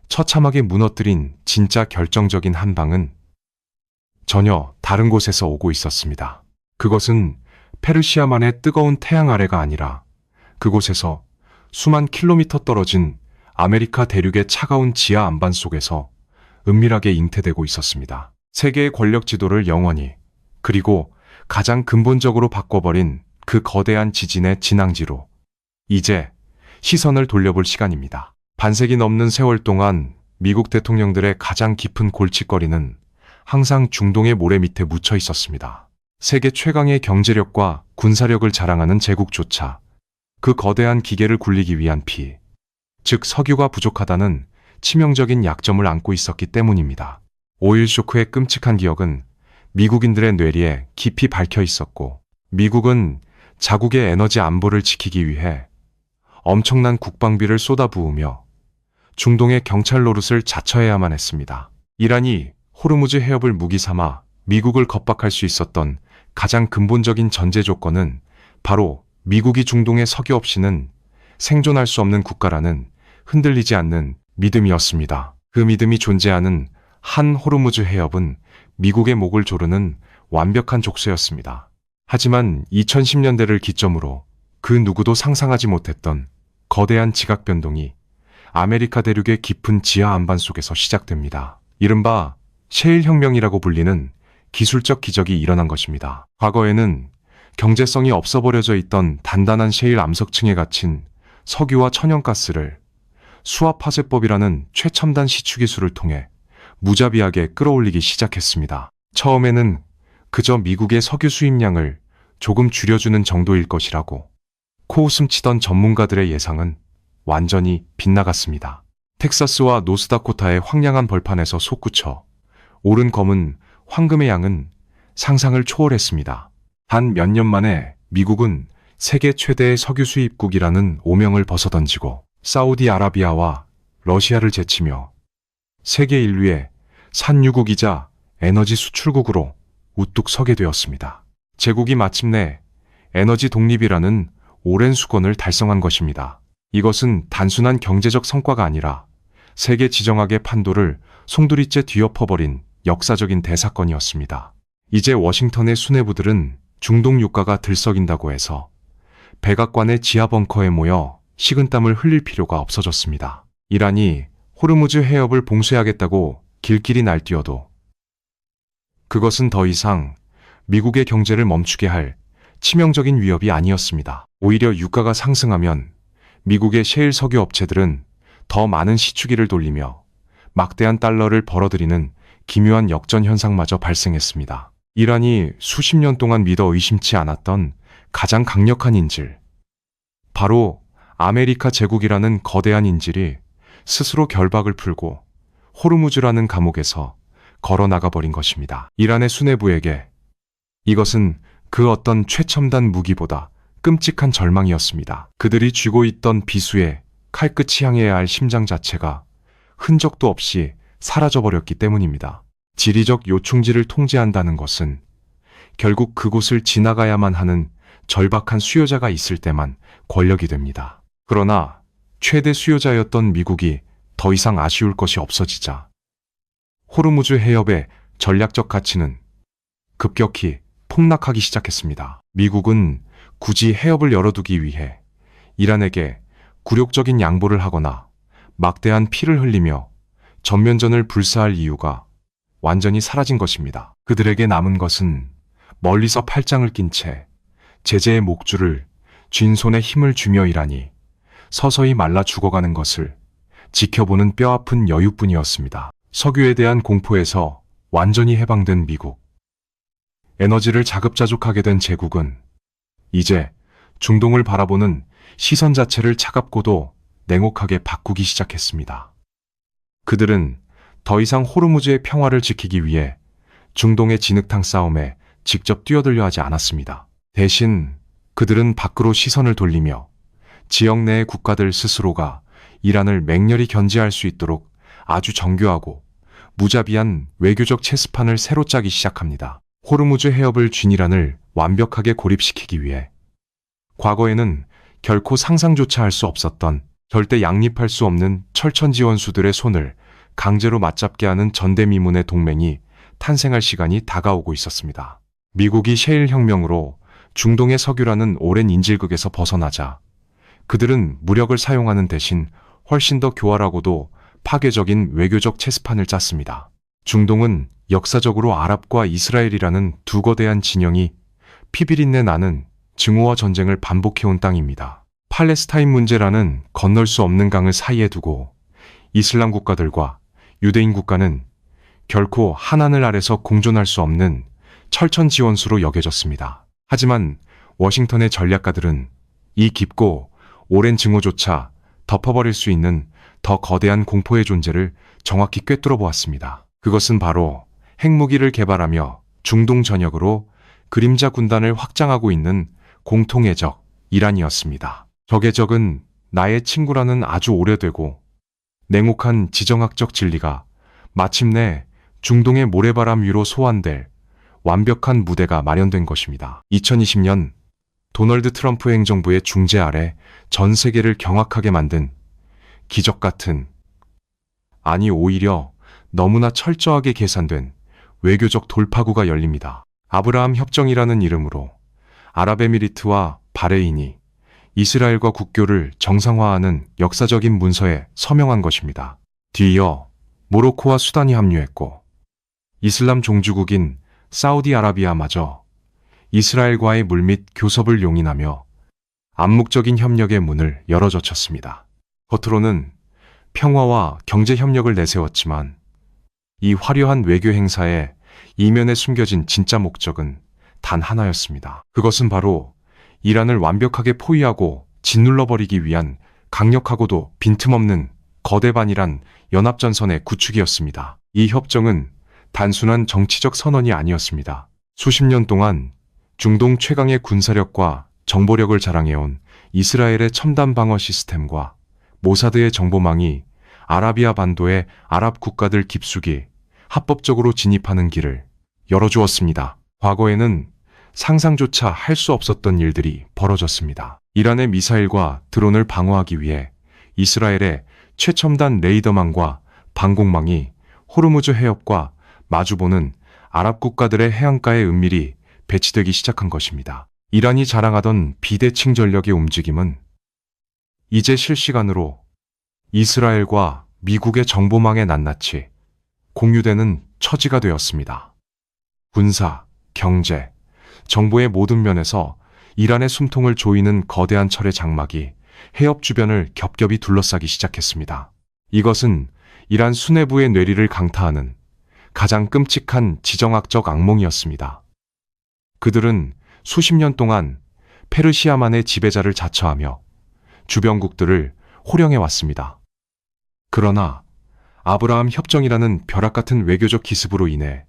처참하게 무너뜨린 진짜 결정적인 한 방은 전혀 다른 곳에서 오고 있었습니다. 그것은 페르시아만의 뜨거운 태양 아래가 아니라 그곳에서 수만 킬로미터 떨어진 아메리카 대륙의 차가운 지하 안반 속에서 은밀하게 잉태되고 있었습니다. 세계의 권력 지도를 영원히 그리고 가장 근본적으로 바꿔버린 그 거대한 지진의 진앙지로 이제 시선을 돌려볼 시간입니다. 반세기 넘는 세월 동안 미국 대통령들의 가장 깊은 골칫거리는 항상 중동의 모래 밑에 묻혀 있었습니다. 세계 최강의 경제력과 군사력을 자랑하는 제국조차 그 거대한 기계를 굴리기 위한 즉 석유가 부족하다는 치명적인 약점을 안고 있었기 때문입니다. 오일 쇼크의 끔찍한 기억은 미국인들의 뇌리에 깊이 박혀 있었고, 미국은 자국의 에너지 안보를 지키기 위해 엄청난 국방비를 쏟아부으며 중동의 경찰 노릇을 자처해야만 했습니다. 이란이 호르무즈 해협을 무기 삼아 미국을 겁박할 수 있었던 가장 근본적인 전제 조건은 바로 미국이 중동의 석유 없이는 생존할 수 없는 국가라는 흔들리지 않는 믿음이었습니다. 그 믿음이 존재하는 한 호르무즈 해협은 미국의 목을 조르는 완벽한 족쇄였습니다. 하지만 2010년대를 기점으로 그 누구도 상상하지 못했던 거대한 지각 변동이 아메리카 대륙의 깊은 지하 안반 속에서 시작됩니다. 이른바 셰일 혁명이라고 불리는 기술적 기적이 일어난 것입니다. 과거에는 경제성이 없어버려져 있던 단단한 셰일 암석층에 갇힌 석유와 천연가스를 수압파쇄법이라는 최첨단 시추 기술을 통해 무자비하게 끌어올리기 시작했습니다. 처음에는 그저 미국의 석유 수입량을 조금 줄여주는 정도일 것이라고 코웃음 치던 전문가들의 예상은 완전히 빗나갔습니다. 텍사스와 노스다코타의 황량한 벌판에서 솟구쳐 오른 검은 황금의 양은 상상을 초월했습니다. 단 몇 년 만에 미국은 세계 최대의 석유 수입국이라는 오명을 벗어던지고 사우디아라비아와 러시아를 제치며 세계 인류의 산유국이자 에너지 수출국으로 우뚝 서게 되었습니다. 제국이 마침내 에너지 독립이라는 오랜 수건을 달성한 것입니다. 이것은 단순한 경제적 성과가 아니라 세계 지정학의 판도를 송두리째 뒤엎어버린 역사적인 대사건이었습니다. 이제 워싱턴의 수뇌부들은 중동 유가가 들썩인다고 해서 백악관의 지하 벙커에 모여 식은땀을 흘릴 필요가 없어졌습니다. 이란이 호르무즈 해협을 봉쇄하겠다고 길길이 날뛰어도 그것은 더 이상 미국의 경제를 멈추게 할 치명적인 위협이 아니었습니다. 오히려 유가가 상승하면 미국의 셰일 석유 업체들은 더 많은 시추기를 돌리며 막대한 달러를 벌어들이는 기묘한 역전 현상마저 발생했습니다. 이란이 수십 년 동안 믿어 의심치 않았던 가장 강력한 인질, 바로 아메리카 제국이라는 거대한 인질이 스스로 결박을 풀고 호르무즈라는 감옥에서 걸어나가버린 것입니다. 이란의 수뇌부에게 이것은 그 어떤 최첨단 무기보다 끔찍한 절망이었습니다. 그들이 쥐고 있던 비수에 칼끝이 향해야 할 심장 자체가 흔적도 없이 사라져버렸기 때문입니다. 지리적 요충지를 통제한다는 것은 결국 그곳을 지나가야만 하는 절박한 수요자가 있을 때만 권력이 됩니다. 그러나 최대 수요자였던 미국이 더 이상 아쉬울 것이 없어지자 호르무즈 해협의 전략적 가치는 급격히 폭락하기 시작했습니다. 미국은 굳이 해협을 열어두기 위해 이란에게 굴욕적인 양보를 하거나 막대한 피를 흘리며 전면전을 불사할 이유가 완전히 사라진 것입니다. 그들에게 남은 것은 멀리서 팔짱을 낀 채 제재의 목줄을 쥔 손에 힘을 주며 이란이 서서히 말라 죽어가는 것을 지켜보는 뼈아픈 여유뿐이었습니다. 석유에 대한 공포에서 완전히 해방된 미국. 에너지를 자급자족하게 된 제국은 이제 중동을 바라보는 시선 자체를 차갑고도 냉혹하게 바꾸기 시작했습니다. 그들은 더 이상 호르무즈의 평화를 지키기 위해 중동의 진흙탕 싸움에 직접 뛰어들려 하지 않았습니다. 대신 그들은 밖으로 시선을 돌리며 지역 내의 국가들 스스로가 이란을 맹렬히 견제할 수 있도록 아주 정교하고 무자비한 외교적 체스판을 새로 짜기 시작합니다. 호르무즈 해협을 쥔 이란을 완벽하게 고립시키기 위해 과거에는 결코 상상조차 할 수 없었던 절대 양립할 수 없는 철천지원수들의 손을 강제로 맞잡게 하는 전대미문의 동맹이 탄생할 시간이 다가오고 있었습니다. 미국이 셰일 혁명으로 중동의 석유라는 오랜 인질극에서 벗어나자 그들은 무력을 사용하는 대신 훨씬 더 교활하고도 파괴적인 외교적 체스판을 짰습니다. 중동은 역사적으로 아랍과 이스라엘이라는 두 거대한 진영이 피비린내 나는 증오와 전쟁을 반복해온 땅입니다. 팔레스타인 문제라는 건널 수 없는 강을 사이에 두고 이슬람 국가들과 유대인 국가는 결코 한하늘 아래서 공존할 수 없는 철천지원수로 여겨졌습니다. 하지만 워싱턴의 전략가들은 이 깊고 오랜 증오조차 덮어버릴 수 있는 더 거대한 공포의 존재를 정확히 꿰뚫어 보았습니다. 그것은 바로 핵무기를 개발하며 중동 전역으로 그림자 군단을 확장하고 있는 공통의 적, 이란이었습니다. 적의 적은 나의 친구라는 아주 오래되고 냉혹한 지정학적 진리가 마침내 중동의 모래바람 위로 소환될 완벽한 무대가 마련된 것입니다. 2020년 도널드 트럼프 행정부의 중재 아래 전 세계를 경악하게 만든 기적 같은, 아니 오히려 너무나 철저하게 계산된 외교적 돌파구가 열립니다. 아브라함 협정이라는 이름으로 아랍에미리트와 바레인이 이스라엘과 국교를 정상화하는 역사적인 문서에 서명한 것입니다. 뒤이어 모로코와 수단이 합류했고 이슬람 종주국인 사우디아라비아마저 이스라엘과의 물밑 교섭을 용인하며 암묵적인 협력의 문을 열어젖혔습니다. 겉으로는 평화와 경제 협력을 내세웠지만 이 화려한 외교 행사의 이면에 숨겨진 진짜 목적은 단 하나였습니다. 그것은 바로 이란을 완벽하게 포위하고 짓눌러버리기 위한 강력하고도 빈틈없는 거대반이란 연합전선의 구축이었습니다. 이 협정은 단순한 정치적 선언이 아니었습니다. 수십 년 동안 중동 최강의 군사력과 정보력을 자랑해온 이스라엘의 첨단 방어 시스템과 모사드의 정보망이 아라비아 반도의 아랍 국가들 깊숙이 합법적으로 진입하는 길을 열어주었습니다. 과거에는 상상조차 할 수 없었던 일들이 벌어졌습니다. 이란의 미사일과 드론을 방어하기 위해 이스라엘의 최첨단 레이더망과 방공망이 호르무즈 해협과 마주보는 아랍 국가들의 해안가에 은밀히 배치되기 시작한 것입니다. 이란이 자랑하던 비대칭 전력의 움직임은 이제 실시간으로 이스라엘과 미국의 정보망에 낱낱이 공유되는 처지가 되었습니다. 군사, 경제, 정보의 모든 면에서 이란의 숨통을 조이는 거대한 철의 장막이 해협 주변을 겹겹이 둘러싸기 시작했습니다. 이것은 이란 수뇌부의 뇌리를 강타하는 가장 끔찍한 지정학적 악몽이었습니다. 그들은 수십 년 동안 페르시아만의 지배자를 자처하며 주변국들을 호령해왔습니다. 그러나 아브라함 협정이라는 벼락같은 외교적 기습으로 인해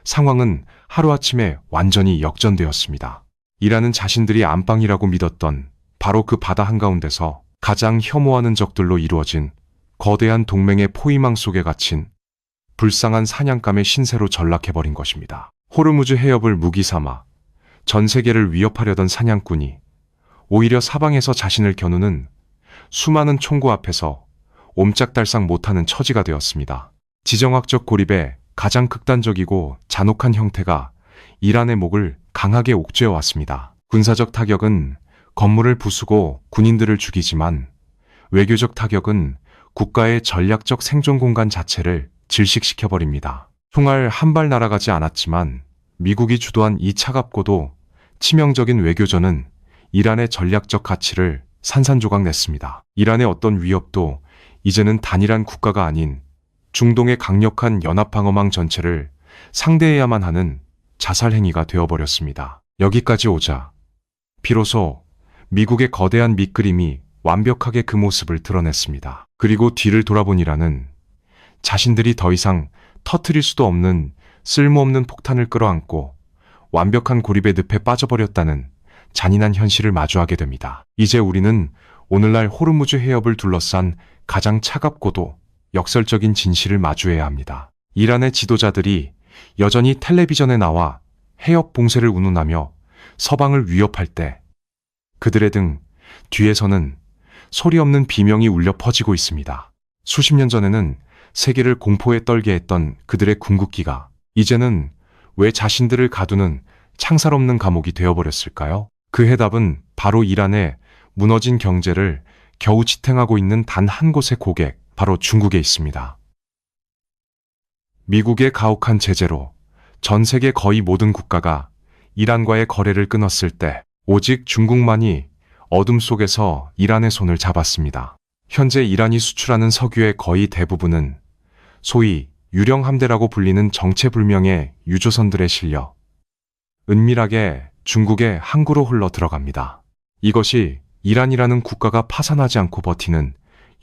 상황은 하루아침에 완전히 역전되었습니다. 이란은 자신들이 안방이라고 믿었던 바로 그 바다 한가운데서 가장 혐오하는 적들로 이루어진 거대한 동맹의 포위망 속에 갇힌 불쌍한 사냥감의 신세로 전락해버린 것입니다. 호르무즈 해협을 무기 삼아 전 세계를 위협하려던 사냥꾼이 오히려 사방에서 자신을 겨누는 수많은 총구 앞에서 옴짝달싹 못하는 처지가 되었습니다. 지정학적 고립의 가장 극단적이고 잔혹한 형태가 이란의 목을 강하게 옥죄어왔습니다. 군사적 타격은 건물을 부수고 군인들을 죽이지만 외교적 타격은 국가의 전략적 생존 공간 자체를 질식시켜버립니다. 총알 한 발 날아가지 않았지만 미국이 주도한 이 차갑고도 치명적인 외교전은 이란의 전략적 가치를 산산조각 냈습니다. 이란의 어떤 위협도 이제는 단일한 국가가 아닌 중동의 강력한 연합방어망 전체를 상대해야만 하는 자살 행위가 되어버렸습니다. 여기까지 오자 비로소 미국의 거대한 밑그림이 완벽하게 그 모습을 드러냈습니다. 그리고 뒤를 돌아본 이란은 자신들이 더 이상 터뜨릴 수도 없는 쓸모없는 폭탄을 끌어안고 완벽한 고립의 늪에 빠져버렸다는 잔인한 현실을 마주하게 됩니다. 이제 우리는 오늘날 호르무즈 해협을 둘러싼 가장 차갑고도 역설적인 진실을 마주해야 합니다. 이란의 지도자들이 여전히 텔레비전에 나와 해협 봉쇄를 운운하며 서방을 위협할 때 그들의 등 뒤에서는 소리 없는 비명이 울려 퍼지고 있습니다. 수십 년 전에는 세계를 공포에 떨게 했던 그들의 궁극기가 이제는 왜 자신들을 가두는 창살 없는 감옥이 되어버렸을까요? 그 해답은 바로 이란의 무너진 경제를 겨우 지탱하고 있는 단 한 곳의 고객, 바로 중국에 있습니다. 미국의 가혹한 제재로 전 세계 거의 모든 국가가 이란과의 거래를 끊었을 때 오직 중국만이 어둠 속에서 이란의 손을 잡았습니다. 현재 이란이 수출하는 석유의 거의 대부분은 소위 유령 함대라고 불리는 정체불명의 유조선들에 실려 은밀하게 중국의 항구로 흘러 들어갑니다. 이것이 이란이라는 국가가 파산하지 않고 버티는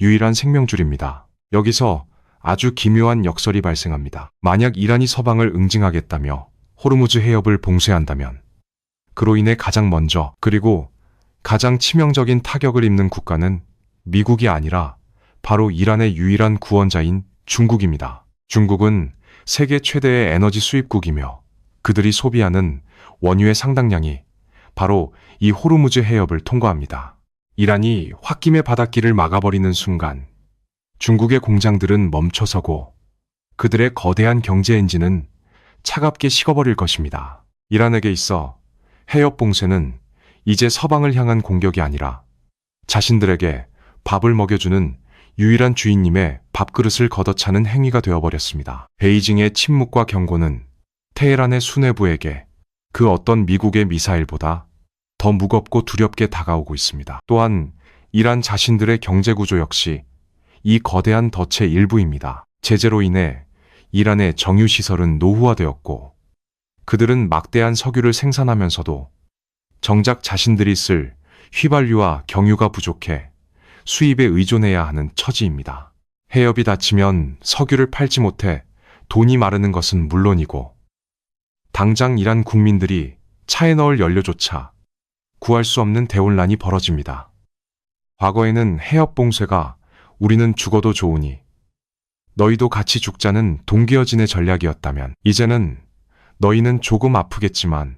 유일한 생명줄입니다. 여기서 아주 기묘한 역설이 발생합니다. 만약 이란이 서방을 응징하겠다며 호르무즈 해협을 봉쇄한다면 그로 인해 가장 먼저 그리고 가장 치명적인 타격을 입는 국가는 미국이 아니라 바로 이란의 유일한 구원자인 중국입니다. 중국은 세계 최대의 에너지 수입국이며 그들이 소비하는 원유의 상당량이 바로 이 호르무즈 해협을 통과합니다. 이란이 홧김에 바닷길을 막아버리는 순간 중국의 공장들은 멈춰서고 그들의 거대한 경제 엔진은 차갑게 식어버릴 것입니다. 이란에게 있어 해협 봉쇄는 이제 서방을 향한 공격이 아니라 자신들에게 밥을 먹여주는 유일한 주인님의 밥그릇을 걷어차는 행위가 되어버렸습니다. 베이징의 침묵과 경고는 테헤란의 수뇌부에게 그 어떤 미국의 미사일보다 더 무겁고 두렵게 다가오고 있습니다. 또한 이란 자신들의 경제구조 역시 이 거대한 덫의 일부입니다. 제재로 인해 이란의 정유시설은 노후화되었고 그들은 막대한 석유를 생산하면서도 정작 자신들이 쓸 휘발유와 경유가 부족해 수입에 의존해야 하는 처지입니다. 해협이 닫히면 석유를 팔지 못해 돈이 마르는 것은 물론이고 당장 이란 국민들이 차에 넣을 연료조차 구할 수 없는 대혼란이 벌어집니다. 과거에는 해협 봉쇄가 우리는 죽어도 좋으니 너희도 같이 죽자는 동기어진의 전략이었다면 이제는 너희는 조금 아프겠지만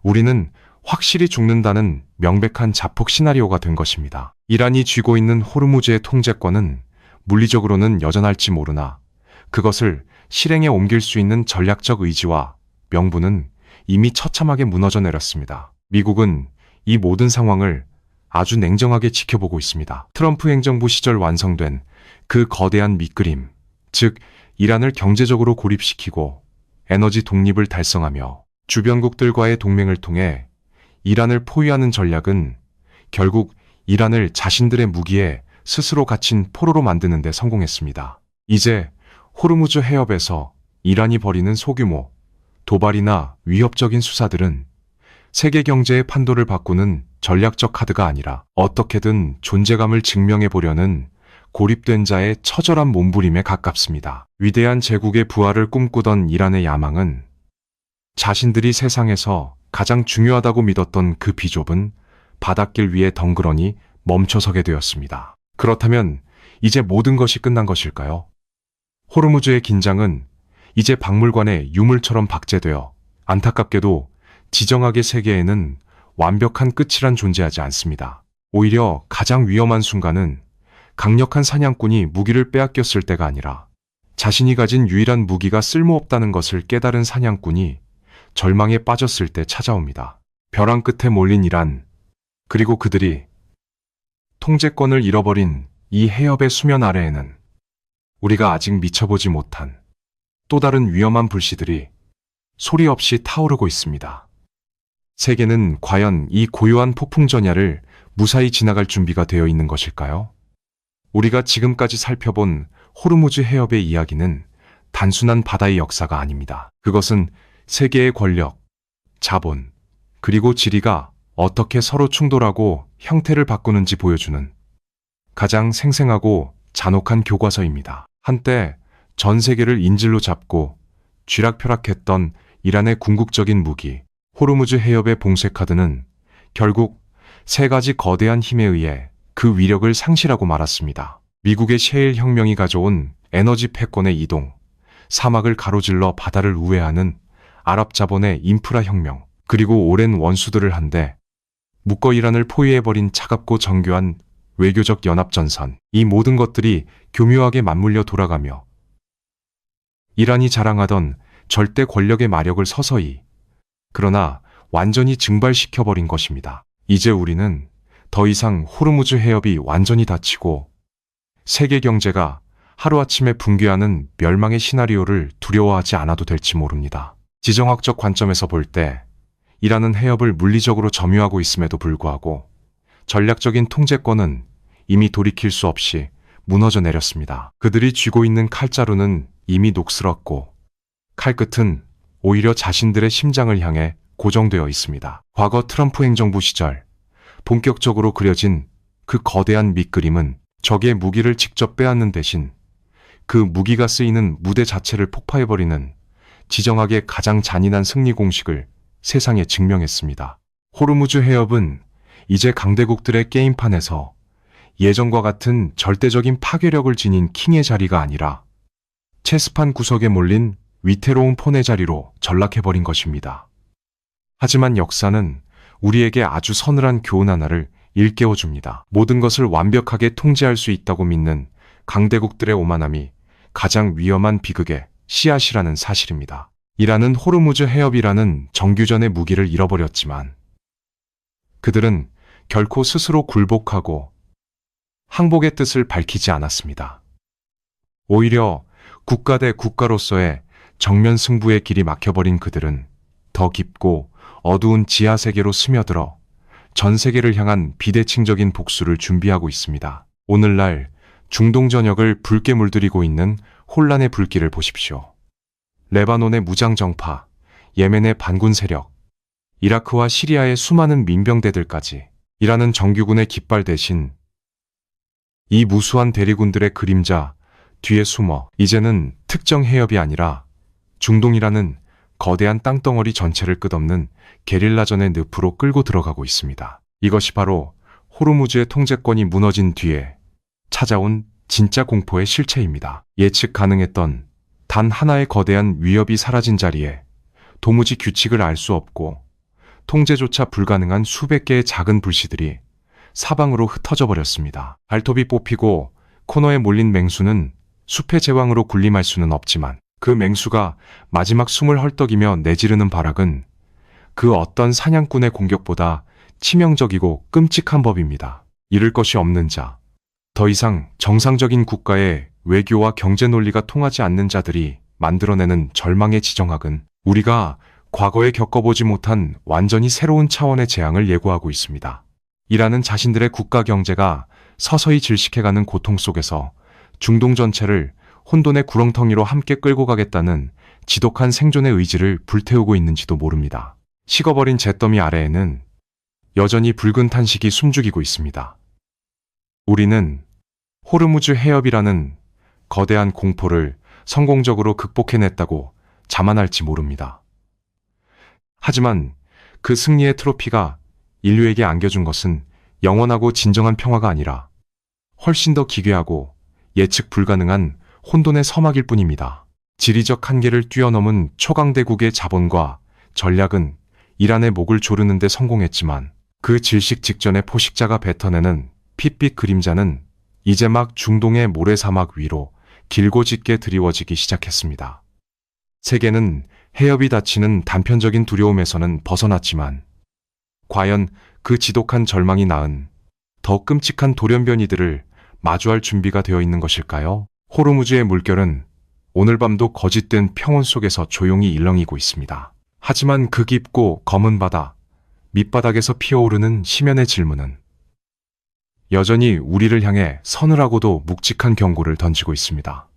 우리는 확실히 죽는다는 명백한 자폭 시나리오가 된 것입니다. 이란이 쥐고 있는 호르무즈의 통제권은 물리적으로는 여전할지 모르나 그것을 실행에 옮길 수 있는 전략적 의지와 명분은 이미 처참하게 무너져 내렸습니다. 미국은 이 모든 상황을 아주 냉정하게 지켜보고 있습니다. 트럼프 행정부 시절 완성된 그 거대한 밑그림, 즉 이란을 경제적으로 고립시키고 에너지 독립을 달성하며 주변국들과의 동맹을 통해 이란을 포위하는 전략은 결국 이란을 자신들의 무기에 스스로 갇힌 포로로 만드는 데 성공했습니다. 이제 호르무즈 해협에서 이란이 벌이는 소규모 도발이나 위협적인 수사들은 세계 경제의 판도를 바꾸는 전략적 카드가 아니라 어떻게든 존재감을 증명해 보려는 고립된 자의 처절한 몸부림에 가깝습니다. 위대한 제국의 부활을 꿈꾸던 이란의 야망은 자신들이 세상에서 가장 중요하다고 믿었던 그 비좁은 바닷길 위에 덩그러니 멈춰서게 되었습니다. 그렇다면 이제 모든 것이 끝난 것일까요? 호르무즈의 긴장은 이제 박물관의 유물처럼 박제되어 안타깝게도 지정학의 세계에는 완벽한 끝이란 존재하지 않습니다. 오히려 가장 위험한 순간은 강력한 사냥꾼이 무기를 빼앗겼을 때가 아니라 자신이 가진 유일한 무기가 쓸모없다는 것을 깨달은 사냥꾼이 절망에 빠졌을 때 찾아옵니다. 벼랑 끝에 몰린 이란, 그리고 그들이 통제권을 잃어버린 이 해협의 수면 아래에는 우리가 아직 미쳐보지 못한 또 다른 위험한 불씨들이 소리 없이 타오르고 있습니다. 세계는 과연 이 고요한 폭풍 전야를 무사히 지나갈 준비가 되어 있는 것일까요? 우리가 지금까지 살펴본 호르무즈 해협의 이야기는 단순한 바다의 역사가 아닙니다. 그것은 세계의 권력, 자본, 그리고 지리가 어떻게 서로 충돌하고 형태를 바꾸는지 보여주는 가장 생생하고 잔혹한 교과서입니다. 한때 전 세계를 인질로 잡고 쥐락펴락했던 이란의 궁극적인 무기, 호르무즈 해협의 봉쇄 카드는 결국 세 가지 거대한 힘에 의해 그 위력을 상실하고 말았습니다. 미국의 셰일 혁명이 가져온 에너지 패권의 이동, 사막을 가로질러 바다를 우회하는 아랍 자본의 인프라 혁명, 그리고 오랜 원수들을 한데 묶어 이란을 포위해버린 차갑고 정교한 외교적 연합전선, 이 모든 것들이 교묘하게 맞물려 돌아가며 이란이 자랑하던 절대 권력의 마력을 서서히, 그러나 완전히 증발시켜버린 것입니다. 이제 우리는 더 이상 호르무즈 해협이 완전히 닫히고 세계 경제가 하루아침에 붕괴하는 멸망의 시나리오를 두려워하지 않아도 될지 모릅니다. 지정학적 관점에서 볼 때 이란은 해협을 물리적으로 점유하고 있음에도 불구하고 전략적인 통제권은 이미 돌이킬 수 없이 무너져 내렸습니다. 그들이 쥐고 있는 칼자루는 이미 녹슬었고 칼끝은 오히려 자신들의 심장을 향해 고정되어 있습니다. 과거 트럼프 행정부 시절 본격적으로 그려진 그 거대한 밑그림은 적의 무기를 직접 빼앗는 대신 그 무기가 쓰이는 무대 자체를 폭파해버리는 지정학의 가장 잔인한 승리 공식을 세상에 증명했습니다. 호르무즈 해협은 이제 강대국들의 게임판에서 예전과 같은 절대적인 파괴력을 지닌 킹의 자리가 아니라 체스판 구석에 몰린 위태로운 폰의 자리로 전락해버린 것입니다. 하지만 역사는 우리에게 아주 서늘한 교훈 하나를 일깨워줍니다. 모든 것을 완벽하게 통제할 수 있다고 믿는 강대국들의 오만함이 가장 위험한 비극의 씨앗이라는 사실입니다. 이란은 호르무즈 해협이라는 정규전의 무기를 잃어버렸지만 그들은 결코 스스로 굴복하고 항복의 뜻을 밝히지 않았습니다. 오히려 국가 대 국가로서의 정면 승부의 길이 막혀버린 그들은 더 깊고 어두운 지하 세계로 스며들어 전 세계를 향한 비대칭적인 복수를 준비하고 있습니다. 오늘날 중동 전역을 붉게 물들이고 있는 혼란의 불길을 보십시오. 레바논의 무장 정파, 예멘의 반군 세력, 이라크와 시리아의 수많은 민병대들까지 이라는 정규군의 깃발 대신 이 무수한 대리군들의 그림자 뒤에 숨어 이제는 특정 해협이 아니라 중동이라는 거대한 땅덩어리 전체를 끝없는 게릴라전의 늪으로 끌고 들어가고 있습니다. 이것이 바로 호르무즈의 통제권이 무너진 뒤에 찾아온 진짜 공포의 실체입니다. 예측 가능했던 단 하나의 거대한 위협이 사라진 자리에 도무지 규칙을 알 수 없고 통제조차 불가능한 수백 개의 작은 불씨들이 사방으로 흩어져 버렸습니다. 발톱이 뽑히고 코너에 몰린 맹수는 숲의 제왕으로 군림할 수는 없지만 그 맹수가 마지막 숨을 헐떡이며 내지르는 발악은 그 어떤 사냥꾼의 공격보다 치명적이고 끔찍한 법입니다. 잃을 것이 없는 자, 더 이상 정상적인 국가의 외교와 경제 논리가 통하지 않는 자들이 만들어내는 절망의 지정학은 우리가 과거에 겪어보지 못한 완전히 새로운 차원의 재앙을 예고하고 있습니다. 이란은 자신들의 국가 경제가 서서히 질식해가는 고통 속에서 중동 전체를 혼돈의 구렁텅이로 함께 끌고 가겠다는 지독한 생존의 의지를 불태우고 있는지도 모릅니다. 식어버린 잿더미 아래에는 여전히 붉은 탄식이 숨죽이고 있습니다. 우리는 호르무즈 해협이라는 거대한 공포를 성공적으로 극복해냈다고 자만할지 모릅니다. 하지만 그 승리의 트로피가 인류에게 안겨준 것은 영원하고 진정한 평화가 아니라 훨씬 더 기괴하고 예측 불가능한 혼돈의 서막일 뿐입니다. 지리적 한계를 뛰어넘은 초강대국의 자본과 전략은 이란의 목을 조르는 데 성공했지만 그 질식 직전의 포식자가 뱉어내는 핏빛 그림자는 이제 막 중동의 모래사막 위로 길고 짙게 드리워지기 시작했습니다. 세계는 해협이 닫히는 단편적인 두려움에서는 벗어났지만 과연 그 지독한 절망이 낳은 더 끔찍한 돌연변이들을 마주할 준비가 되어 있는 것일까요? 호르무즈의 물결은 오늘 밤도 거짓된 평온 속에서 조용히 일렁이고 있습니다. 하지만 그 깊고 검은 바다, 밑바닥에서 피어오르는 심연의 질문은 여전히 우리를 향해 서늘하고도 묵직한 경고를 던지고 있습니다.